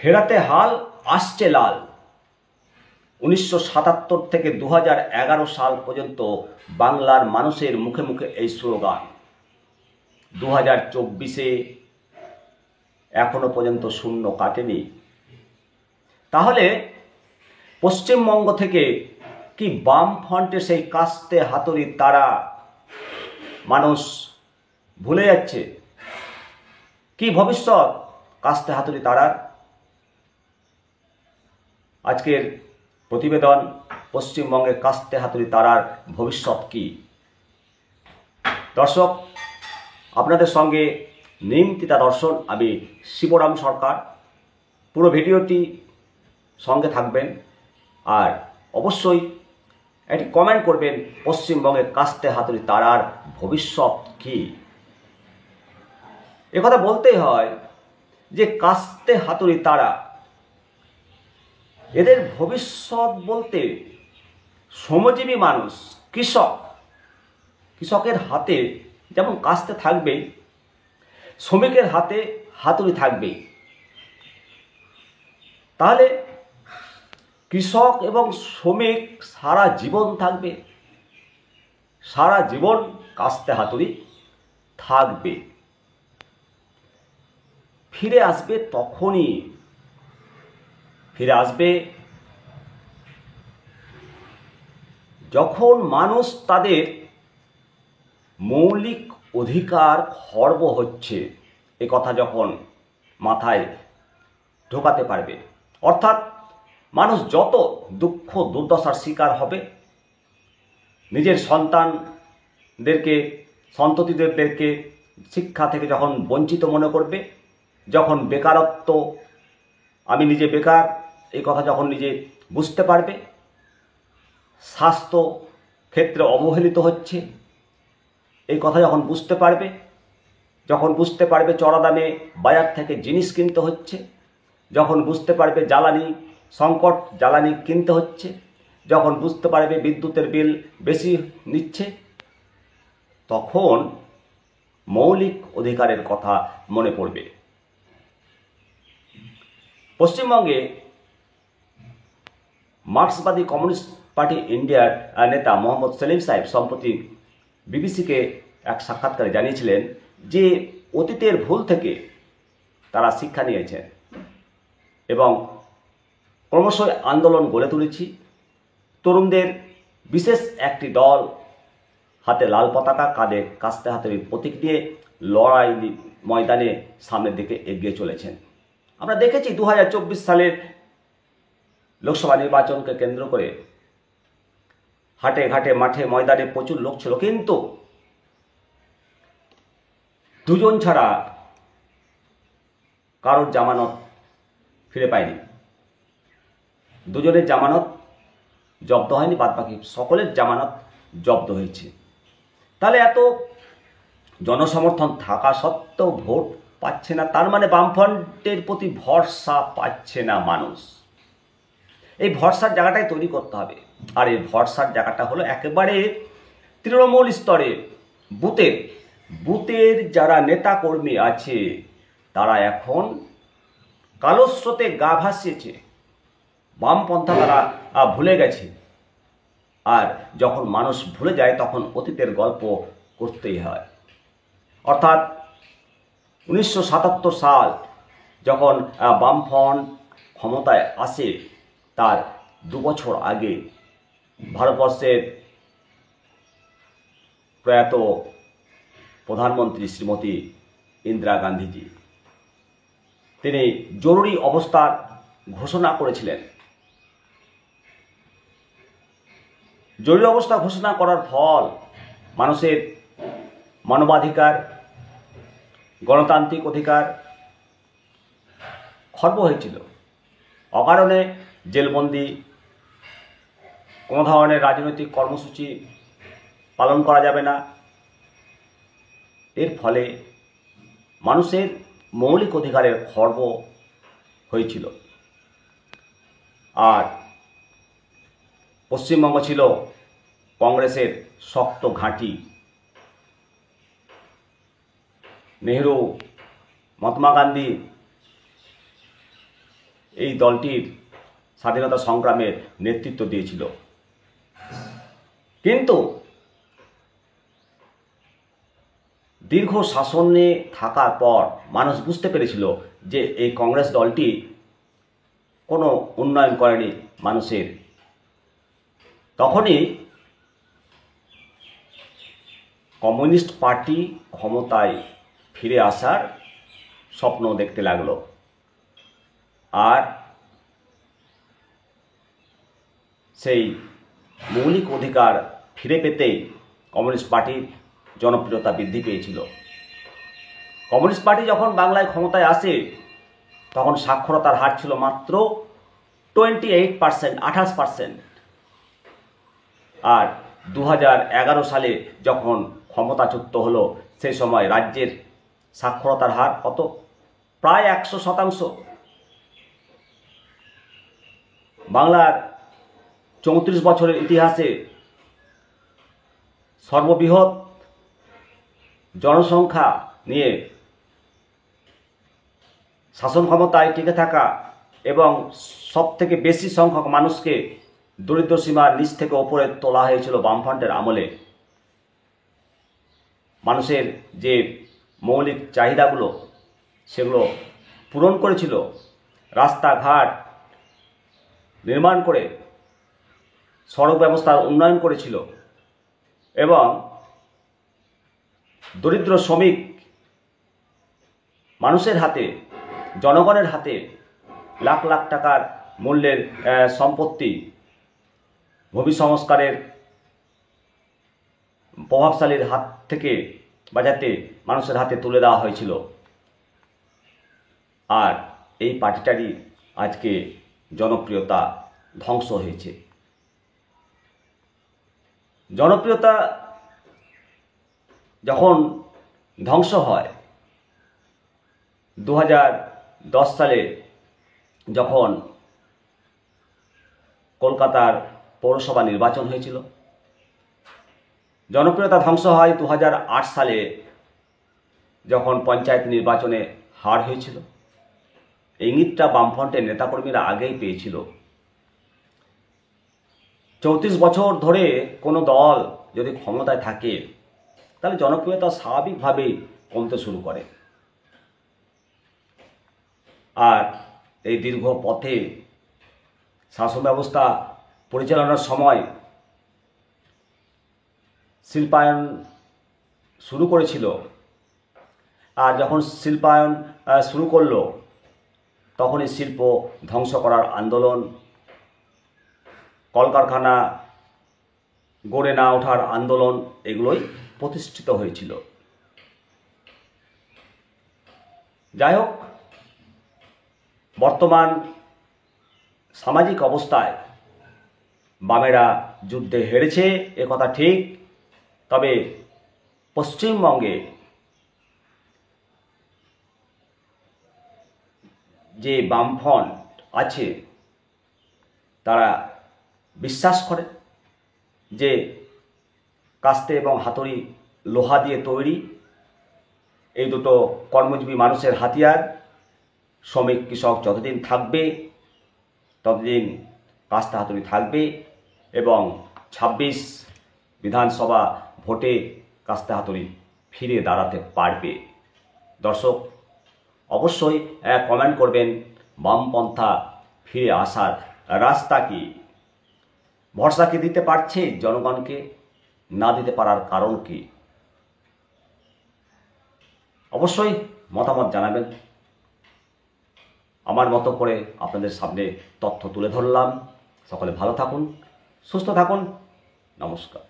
ফেরাতে হাল আসছে লাল। 1977 থেকে 2011 সাল পর্যন্ত বাংলার মানুষের মুখে মুখে এই স্লোগান। 2024-এ এখনো পর্যন্ত শূন্য কাটেনি। তাহলে পশ্চিমবঙ্গ থেকে কি বামফ্রন্টের সেই কাস্তে হাতুড়ি তারা মানুষ ভুলে যাচ্ছে? কি ভবিষ্যৎ কাস্তে হাতুড়ি তারার? আজকের প্রতিবেদন, পশ্চিমবঙ্গের কাস্তে হাতুড়ি তারার ভবিষ্যৎ কি? দর্শক, আপনাদের সঙ্গে নিমতিতা দর্শন, আমি শিবরাম সরকার। পুরো ভিডিওটি সঙ্গে থাকবেন আর অবশ্যই একটি কমেন্ট করবেন, পশ্চিমবঙ্গের কাস্তে হাতুড়ি তারার ভবিষ্যৎ কি? একথা বলতেই হয় যে কাস্তে হাতুড়ি তারা, এদের ভবিষ্যৎ বলতে শ্রমজীবী মানুষ, কৃষকের হাতে যেমন কাস্তে থাকবে, শ্রমিকের হাতে হাতুড়ি থাকবে। তাহলে কৃষক এবং শ্রমিক সারা জীবন থাকবে, সারা জীবন কাস্তে হাতুড়ি থাকবে। ফিরে আসবে তখনই, ফিরে আসবে যখন মানুষ তাদের মৌলিক অধিকার খর্ব হচ্ছে এ কথা যখন মাথায় ঢোকাতে পারবে। অর্থাৎ মানুষ যত দুঃখ দুর্দশার শিকার হবে, নিজের সন্তানদেরকে, সন্ততিদেরকে শিক্ষা থেকে যখন বঞ্চিত মনে করবে, যখন বেকারত্ব, আমি নিজে বেকার এই কথা যখন নিজে বুঝতে পারবে, স্বাস্থ্য ক্ষেত্রে অবহেলিত হচ্ছে এই কথা যখন বুঝতে পারবে, যখন বুঝতে পারবে চড়া দামে বাজার থেকে জিনিস কিনতে হচ্ছে, যখন বুঝতে পারবে জ্বালানি সংকট, জ্বালানি কিনতে হচ্ছে, যখন বুঝতে পারবে বিদ্যুতের বিল বেশি নিচ্ছে, তখন মৌলিক অধিকারের কথা মনে পড়বে। পশ্চিমবঙ্গে মার্ক্সবাদী কমিউনিস্ট পার্টি ইন্ডিয়ার নেতা মোহাম্মদ সেলিম সাহেব সম্প্রতি বিবিসিকে এক সাক্ষাৎকারে জানিয়েছিলেন যে অতীতের ভুল থেকে তারা শিক্ষা নিয়েছেন এবং ক্রমশই আন্দোলন গড়ে তুলেছি। তরুণদের বিশেষ একটি দল হাতে লাল পতাকা, কাঁধে কাস্তে হাতুড়ির প্রতীক নিয়ে লড়াই ময়দানে সামনের দিকে এগিয়ে চলেছেন। আমরা দেখেছি 2024 সালের লোকসভা নির্বাচনকে কেন্দ্র করে হাটে ঘাটে মাঠে ময়দানে প্রচুর লোক ছিল, কিন্তু দুজন ছাড়া কারোর জামানত ফিরে পায়নি। দুজনের জামানত জব্দ হয়নি, বাদবাকি সকলের জামানত জব্দ হয়েছে। তাহলে এত জনসমর্থন থাকা সত্ত্বেও ভোট পাচ্ছে না, তার মানে বামফ্রন্টের প্রতি ভরসা পাচ্ছে না মানুষ। এই ভরসার জায়গাটাই তৈরি করতে হবে। আর এই ভরসার জায়গাটা হলো একেবারে তৃণমূল স্তরে, বুথের যারা নেতাকর্মী আছে তারা এখন কালো স্রোতে গা ভাসিয়েছে, বামপন্থা তারা ভুলে গেছে। আর যখন মানুষ ভুলে যায় তখন অতীতের গল্প করতেই হয়। অর্থাৎ 1977 সাল যখন বামফ্রন্ট ক্ষমতায় আসে, তার 2 বছর আগে ভারতবর্ষের প্রয়াত প্রধানমন্ত্রী শ্রীমতী ইন্দিরা গান্ধীজি, তিনি জরুরি অবস্থার ঘোষণা করেছিলেন। জরুরি অবস্থা ঘোষণা করার ফল মানুষের মানবাধিকার, গণতান্ত্রিক অধিকার খর্ব হয়েছিল। অকারণে জেলবন্দি, কোনো ধরনের রাজনৈতিক কর্মসূচি পালন করা যাবে না। এর ফলে মানুষের মৌলিক অধিকারের খর্ব হয়েছিল। আর পশ্চিমবঙ্গ ছিল কংগ্রেসের শক্ত ঘাঁটি। নেহেরু, মহাত্মা গান্ধী এই দলটির স্বাধীনতা সংগ্রামের নেতৃত্ব দিয়েছিল। কিন্তু দীর্ঘ শাসনে থাকার পর মানুষ বুঝতে পেরেছিল যে এই কংগ্রেস দলটি কোনো উন্নয়ন করেনি মানুষের। তখনই কমিউনিস্ট পার্টি ক্ষমতায় ফিরে আসার স্বপ্ন দেখতে লাগলো। আর সেই মৌলিক অধিকার ফিরে পেতেই কমিউনিস্ট পার্টির জনপ্রিয়তা বৃদ্ধি পেয়েছিল। কমিউনিস্ট পার্টি যখন বাংলায় ক্ষমতায় আসে তখন সাক্ষরতার হার ছিল মাত্র 28%, 28%। আর 2011 সালে যখন ক্ষমতাচ্যুত হলো সেই সময় রাজ্যের সাক্ষরতার হার কত? প্রায় 100%। বাংলার 34 বছরের ইতিহাসে সর্ববৃহৎ জনসংখ্যা নিয়ে শাসন ক্ষমতায় টিকে থাকা এবং সবথেকে বেশি সংখ্যক মানুষকে দরিদ্র সীমার নিচ থেকে ওপরে তোলা হয়েছিল বামফ্রন্টের আমলে। মানুষের যে মৌলিক চাহিদাগুলো সেগুলো পূরণ করেছিল, রাস্তাঘাট নির্মাণ করে সড়ক ব্যবস্থার উন্নয়ন করেছিল এবং দরিদ্র শ্রমিক মানুষের হাতে, জনগণের হাতে লাখ লাখ টাকার মূল্যের সম্পত্তি ভূমি সংস্কারের প্রভাবশালীর হাত থেকে বাজাতে মানুষের হাতে তুলে দেওয়া হয়েছিল। আর এই পার্টিটারই আজকে জনপ্রিয়তা ধ্বংস হয়েছে। জনপ্রিয়তা যখন ধ্বংস হয় 2010 সালে যখন কলকাতার পৌরসভা নির্বাচন হয়েছিল, জনপ্রিয়তা ধ্বংস হয় 2008 সালে যখন পঞ্চায়েত নির্বাচনে হার হয়েছিল। ইঙ্গিতটা বামফ্রন্টের নেতাকর্মীরা আগেই পেয়েছিল। 34 বছর ধরে কোনো দল যদি ক্ষমতায় থাকে তাহলে জনপ্রিয়তা স্বাভাবিকভাবেই কমতে শুরু করে। আর এই দীর্ঘ পথে শাসন ব্যবস্থা পরিচালনার সময় শিল্পায়ন শুরু করেছিল। আর যখন শিল্পায়ন শুরু করলো তখনই শিল্প ধ্বংস করার আন্দোলন, কলকারখানা গড়ে না ওঠার আন্দোলন, এগুলোই প্রতিষ্ঠিত হয়েছিল। যাই হোক, বর্তমান সামাজিক অবস্থায় বামেরা যুদ্ধে হেরেছে এ কথা ঠিক, তবে পশ্চিমবঙ্গে যে বামফ্রন্ট আছে তারা বিশ্বাস করে যে কাস্তে এবং হাতুড়ি লোহা দিয়ে তৈরি, এই দুটো কর্মজীবী মানুষের হাতিয়ার। শ্রমিক কৃষক যতদিন থাকবে ততদিন কাস্তে হাতুড়ি থাকবে এবং 26 বিধানসভা ভোটে কাস্তে হাতুড়ি ফিরে দাঁড়াতে পারবে। দর্শক অবশ্যই কমেন্ট করবেন বামপন্থা ফিরে আসার রাস্তা কি, ভরসা কি দিতে পারছে জনগণকে, না দিতে পারার কারণ কি? অবশ্যই মতামত জানাবেন। আমার মতো করে আপনাদের সামনে তথ্য তুলে ধরলাম। সকলে ভালো থাকুন, সুস্থ থাকুন। নমস্কার।